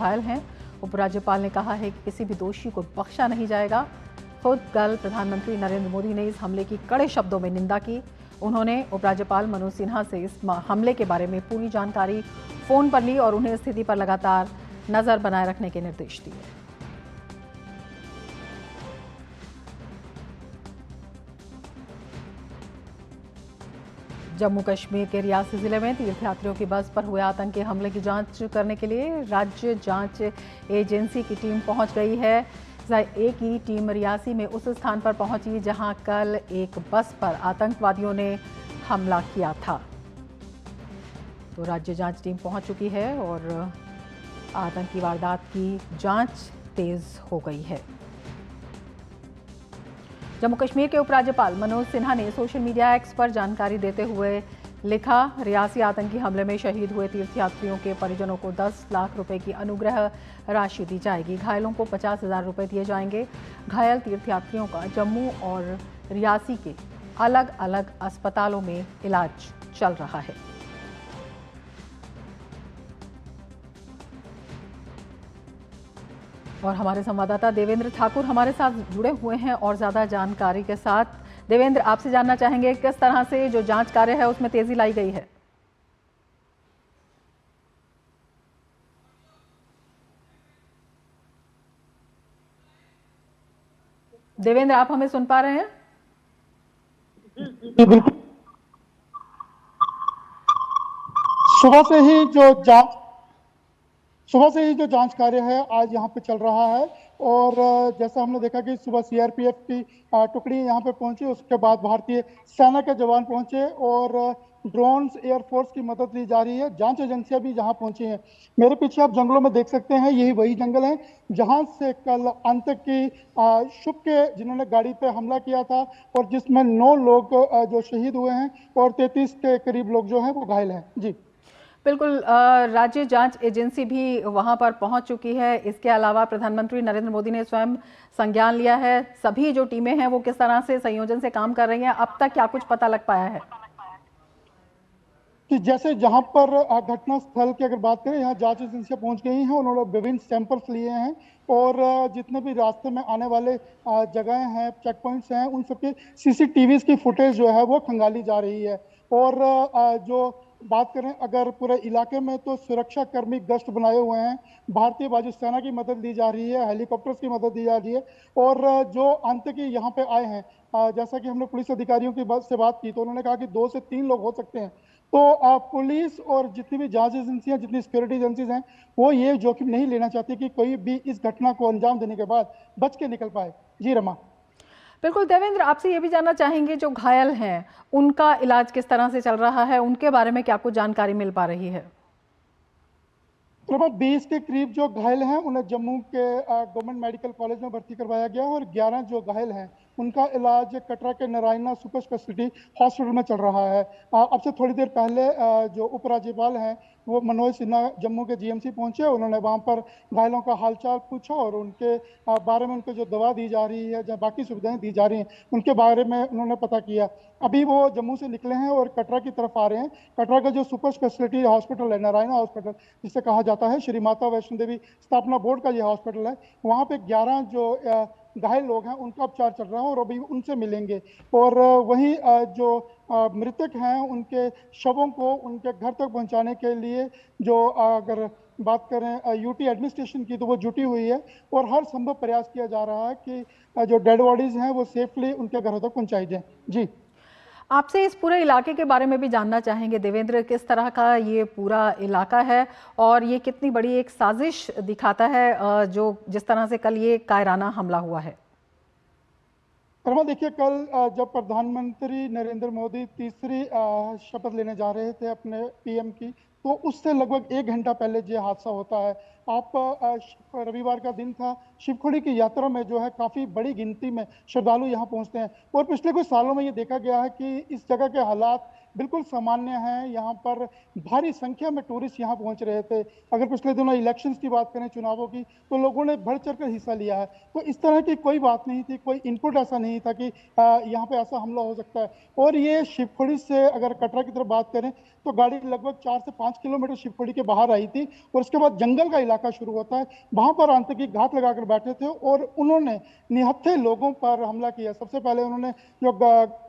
घायल हैं। उपराज्यपाल ने कहा है कि किसी भी दोषी को बख्शा नहीं जाएगा। खुद कल प्रधानमंत्री नरेंद्र मोदी ने इस हमले की कड़े शब्दों में निंदा की। उन्होंने उपराज्यपाल मनोज सिन्हा से इस हमले के बारे में पूरी जानकारी फोन पर ली और उन्हें स्थिति पर लगातार नजर बनाए रखने के निर्देश दिए। जम्मू कश्मीर के रियासी जिले में तीर्थयात्रियों की बस पर हुए आतंकी हमले की जांच करने के लिए राज्य जांच एजेंसी की टीम पहुंच गई है। एक की टीम रियासी में उस स्थान पर पहुंची जहां कल एक बस पर आतंकवादियों ने हमला किया था। तो राज्य जांच टीम पहुंच चुकी है और आतंकी वारदात की जांच तेज हो गई है। जम्मू कश्मीर के उपराज्यपाल मनोज सिन्हा ने सोशल मीडिया एक्स पर जानकारी देते हुए लिखा, रियासी आतंकी हमले में शहीद हुए तीर्थयात्रियों के परिजनों को 10 लाख रुपए की अनुग्रह राशि दी जाएगी। घायलों को 50,000 रुपए दिए जाएंगे। घायल तीर्थयात्रियों का जम्मू और रियासी के अलग अलग अस्पतालों में इलाज चल रहा है। और हमारे संवाददाता देवेंद्र ठाकुर हमारे साथ जुड़े हुए हैं और ज्यादा जानकारी के साथ। देवेंद्र, आपसे जानना चाहेंगे किस तरह से जो जांच कार्य है उसमें तेजी लाई गई है। देवेंद्र, आप हमें सुन पा रहे हैं? बिल्कुल। सुबह से ही जो जांच कार्य है आज यहाँ पे चल रहा है और जैसा हमने देखा कि सुबह सीआरपीएफ की टुकड़ी यहाँ पे पहुंची, उसके बाद भारतीय सेना के जवान पहुंचे और ड्रोन्स एयरफोर्स की मदद ली जा रही है। जांच एजेंसियां भी यहाँ पहुंची हैं। मेरे पीछे आप जंगलों में देख सकते हैं, यही वही जंगल है जहां से कल आतंकी शुभ के जिन्होंने गाड़ी पे हमला किया था और जिसमें 9 लोग जो शहीद हुए हैं और 33 के करीब लोग जो हैं वो घायल हैं। जी बिल्कुल, राज्य जांच एजेंसी भी वहां पर पहुंच चुकी है। इसके अलावा प्रधानमंत्री नरेंद्र मोदी ने स्वयं संज्ञान लिया है। सभी जो टीमें हैं वो किस तरह से संयोजन से काम कर रही हैं, अब तक क्या कुछ पता लग पाया है? कि जैसे जहां पर घटना स्थल की अगर बात करें, यहाँ जांच एजेंसियां पहुंच गई हैं, उन्होंने विभिन्न सैंपल्स लिए हैं और जितने भी रास्ते में आने वाले जगह हैं, चेक पॉइंट्स हैं, उन सबके सीसीटीवी की फुटेज जो है वो खंगाली जा रही है। और जो बात करें अगर पूरे इलाके में, तो सुरक्षा कर्मी गश्त बनाए हुए हैं। भारतीय वायुसेना की मदद ली जा रही है, हेलीकॉप्टर्स की मदद दी जा रही है और जो आतंकी यहाँ पे आए हैं, जैसा कि हमने पुलिस अधिकारियों की से बात की तो उन्होंने कहा कि 2 से 3 लोग हो सकते हैं। तो पुलिस और जितनी भी जांच एजेंसियां, जितनी सिक्योरिटी एजेंसीज हैं, वो ये जोखिम नहीं लेना चाहती कि कोई भी इस घटना को अंजाम देने के बाद बच के निकल पाए। जी रमा। बिल्कुल देवेंद्र, आपसे ये भी जानना चाहेंगे जो घायल हैं उनका इलाज किस तरह से चल रहा है, उनके बारे में क्या कुछ जानकारी मिल पा रही है? लगभग 20 के करीब जो घायल हैं उन्हें जम्मू के गवर्नमेंट मेडिकल कॉलेज में भर्ती करवाया गया और 11 जो घायल हैं उनका इलाज कटरा के नारायणा सुपर स्पेशलिटी हॉस्पिटल में चल रहा है। अब से थोड़ी देर पहले जो उपराज्यपाल हैं वो मनोज सिन्हा जम्मू के जीएमसी पहुंचे। उन्होंने वहां पर घायलों का हालचाल पूछा और उनके बारे में, उनको जो दवा दी जा रही है, जो बाकी सुविधाएं दी जा रही हैं, उनके बारे में उन्होंने पता किया। अभी वो जम्मू से निकले हैं और कटरा की तरफ आ रहे हैं। कटरा का जो सुपर स्पेशलिटी हॉस्पिटल है, नारायणा हॉस्पिटल जिसे कहा जाता है, श्री माता वैष्णो देवी स्थापना बोर्ड का यह हॉस्पिटल है, वहाँ पे 11 जो घायल लोग हैं उनका उपचार चल रहा है और अभी उनसे मिलेंगे। और वहीं जो मृतक हैं उनके शवों को उनके घर तक पहुंचाने के लिए जो अगर बात करें यूटी एडमिनिस्ट्रेशन की, तो वो जुटी हुई है और हर संभव प्रयास किया जा रहा है कि जो डेड बॉडीज हैं वो सेफली उनके घरों तक पहुंचाई जाए। जी, आपसे इस पूरे इलाके के बारे में भी जानना चाहेंगे देवेंद्र, किस तरह का ये पूरा इलाका है और ये कितनी बड़ी एक साजिश दिखाता है जो जिस तरह से कल ये कायराना हमला हुआ है? रमा, देखिए कल जब प्रधानमंत्री नरेंद्र मोदी तीसरी शपथ लेने जा रहे थे अपने पीएम की, तो उससे लगभग 1 घंटा पहले ये हादसा होता है। आप रविवार का दिन था, शिवखोड़ी की यात्रा में जो है काफी बड़ी गिनती में श्रद्धालु यहाँ पहुँचते हैं और पिछले कुछ सालों में ये देखा गया है कि इस जगह के हालात बिल्कुल सामान्य है। यहाँ पर भारी संख्या में टूरिस्ट यहाँ पहुंच रहे थे। अगर पिछले दिनों इलेक्शंस की बात करें, चुनावों की, तो लोगों ने बढ़ चढ़ कर हिस्सा लिया है। तो इस तरह की कोई बात नहीं थी, कोई इनपुट ऐसा नहीं था कि यहाँ पे ऐसा हमला हो सकता है। और ये शिवखोड़ी से अगर कटरा की तरफ बात करें तो गाड़ी लगभग 4 से 5 किलोमीटर शिवखोड़ी के बाहर आई थी और उसके बाद जंगल का इलाका शुरू होता है। वहां पर आतंकी घात लगाकर बैठे थे और उन्होंने निहत्थे लोगों पर हमला किया। सबसे पहले उन्होंने जो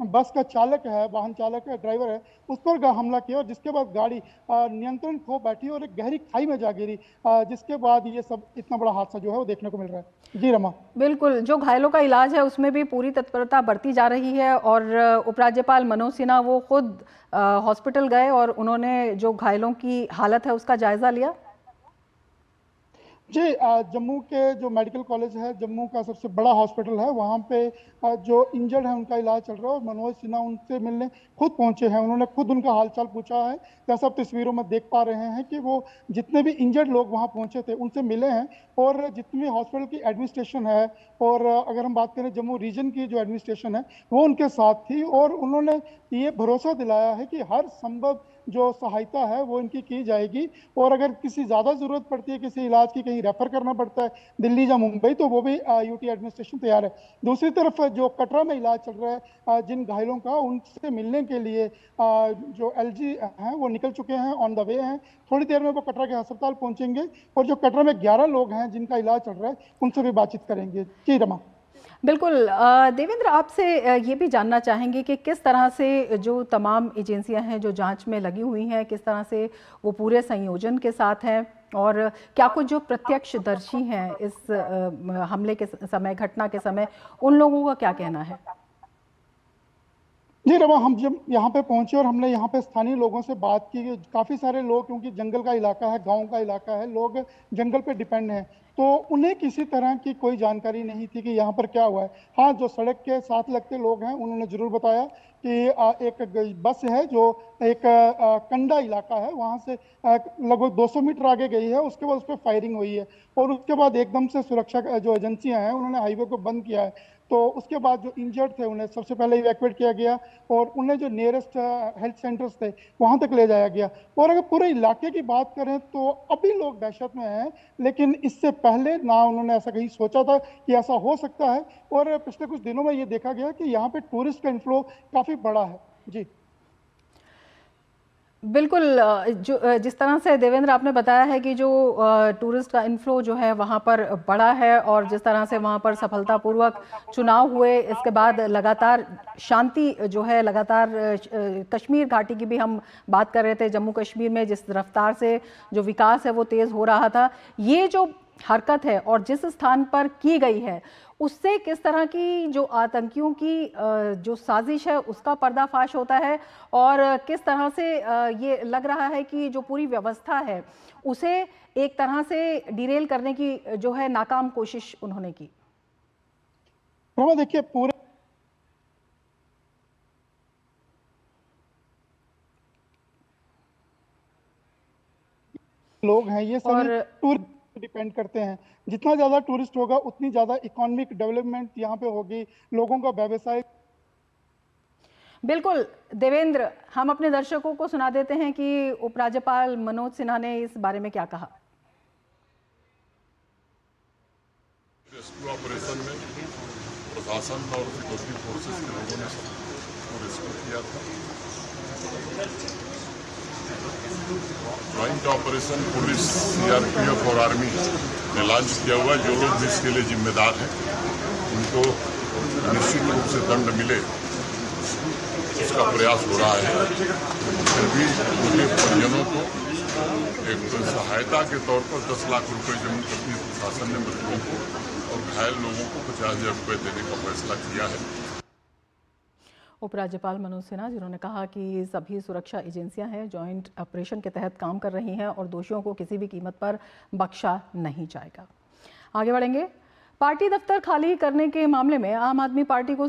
बस का चालक है, वाहन चालक है, ड्राइवर है, उस पर हमला किया और जिसके बाद गाड़ी नियंत्रण खो बैठी और एक गहरी खाई में जा गिरी, जिसके बाद ये सब इतना बड़ा हादसा जो है वो देखने को मिल रहा है। जी रमा। बिल्कुल, जो घायलों का इलाज है उसमें भी पूरी तत्परता बरती जा रही है और उपराज्यपाल मनोज सिन्हा वो खुद हॉस्पिटल गए और उन्होंने जो घायलों की हालत है उसका जायजा लिया। जी, जम्मू के जो मेडिकल कॉलेज है, जम्मू का सबसे बड़ा हॉस्पिटल है, वहाँ पे जो इंजर्ड है उनका इलाज चल रहा है और मनोज सिन्हा उनसे मिलने खुद पहुंचे हैं। उन्होंने खुद उनका हालचाल पूछा है। जैसा आप तस्वीरों में देख पा रहे हैं कि वो जितने भी इंजर्ड लोग वहाँ पहुंचे थे उनसे मिले हैं और जितनी भी हॉस्पिटल की एडमिनिस्ट्रेशन है और अगर हम बात करें जम्मू रीजन की जो एडमिनिस्ट्रेशन है वो उनके साथ थी और उन्होंने ये भरोसा दिलाया है कि हर संभव जो सहायता है वो इनकी की जाएगी और अगर किसी ज़्यादा ज़रूरत पड़ती है, किसी इलाज की, कहीं रेफर करना पड़ता है दिल्ली या मुंबई, तो वो भी यूटी एडमिनिस्ट्रेशन तैयार है। दूसरी तरफ जो कटरा में इलाज चल रहा है जिन घायलों का, उनसे मिलने के लिए जो एलजी हैं वो निकल चुके हैं, ऑन द वे हैं। थोड़ी देर में वो कटरा के अस्पताल पहुंचेंगे और जो कटरा में 11 लोग हैं जिनका इलाज चल रहा है उनसे भी बातचीत करेंगे। जी रमा। बिल्कुल, देवेंद्र आपसे ये भी जानना चाहेंगे कि किस तरह से जो तमाम एजेंसियां हैं जो जांच में लगी हुई हैं, किस तरह से वो पूरे संयोजन के साथ हैं और क्या कुछ जो प्रत्यक्षदर्शी हैं इस हमले के समय, घटना के समय, उन लोगों का क्या कहना है? जी रमा, हम जब यहाँ पे पहुंचे और हमने यहाँ पे स्थानीय लोगों से बात की, काफी सारे लोग, क्योंकि जंगल का इलाका है, गांव का इलाका है, लोग जंगल पे डिपेंड हैं, तो उन्हें किसी तरह की कोई जानकारी नहीं थी कि यहाँ पर क्या हुआ है। हाँ, जो सड़क के साथ लगते लोग हैं उन्होंने जरूर बताया कि एक बस है जो एक कंडा इलाका है, वहां से लगभग 200 मीटर आगे गई है, उसके बाद उस पर फायरिंग हुई है और उसके बाद एकदम से सुरक्षा जो एजेंसियां हैं उन्होंने हाईवे को बंद किया है। तो उसके बाद जो इंजर्ड थे उन्हें सबसे पहले इवैक्यूएट किया गया और उन्हें जो नियरेस्ट हेल्थ सेंटर्स थे वहां तक ले जाया गया। और अगर पूरे इलाके की बात करें तो अभी लोग दहशत में हैं, लेकिन इससे पहले ना उन्होंने ऐसा कहीं सोचा था कि ऐसा हो सकता है। और पिछले कुछ दिनों में ये देखा गया कि यहाँ पे टूरिस्ट का इनफ्लो काफी बड़ा है। जी बिल्कुल, जो जिस तरह से देवेंद्र आपने बताया है कि जो टूरिस्ट का इन्फ्लो जो है वहाँ पर बड़ा है और जिस तरह से वहाँ पर सफलतापूर्वक चुनाव हुए, इसके बाद लगातार शांति जो है, लगातार कश्मीर घाटी की भी हम बात कर रहे थे, जम्मू कश्मीर में जिस रफ्तार से जो विकास है वो तेज़ हो रहा था, ये जो हरकत है और जिस स्थान पर की गई है उससे किस तरह की जो आतंकियों की जो साजिश है उसका पर्दाफाश होता है और किस तरह से ये लग रहा है कि जो पूरी व्यवस्था है उसे एक तरह से डिरेल करने की जो है नाकाम कोशिश उन्होंने की। देखिए, पूरे लोग हैं, ये सभी टूरिस्ट डिपेंड करते हैं। जितना ज्यादा टूरिस्ट होगा उतनी ज्यादा इकोनॉमिक डेवलपमेंट यहाँ पे होगी, लोगों का व्यवसाय। बिल्कुल देवेंद्र, हम अपने दर्शकों को सुना देते हैं कि उपराज्यपाल मनोज सिन्हा ने इस बारे में क्या कहा। रेस्क्यू ऑपरेशन में प्रशासन और सिक्योरिटी फोर्सेस के लोगों ने सबको रेस्क्यू किया था। ज्वाइंट ऑपरेशन पुलिस, सीआरपीएफ और आर्मी ने लॉन्च किया हुआ। जो लोग भी इसके लिए जिम्मेदार हैं उनको निश्चित रूप से दंड मिले, इसका प्रयास हो रहा है। फिर भी उनके परिजनों को एक सहायता के तौर पर 10 लाख रुपए जम्मू कश्मीर प्रशासन ने मजदूरों को और घायल लोगों को 50,000 रुपए देने का फैसला किया है। उपराज्यपाल मनोज सिन्हा जिन्होंने कहा कि सभी सुरक्षा एजेंसियां हैं जॉइंट ऑपरेशन के तहत काम कर रही हैं और दोषियों को किसी भी कीमत पर बख्शा नहीं जाएगा। आगे बढ़ेंगे। पार्टी दफ्तर खाली करने के मामले में आम आदमी पार्टी को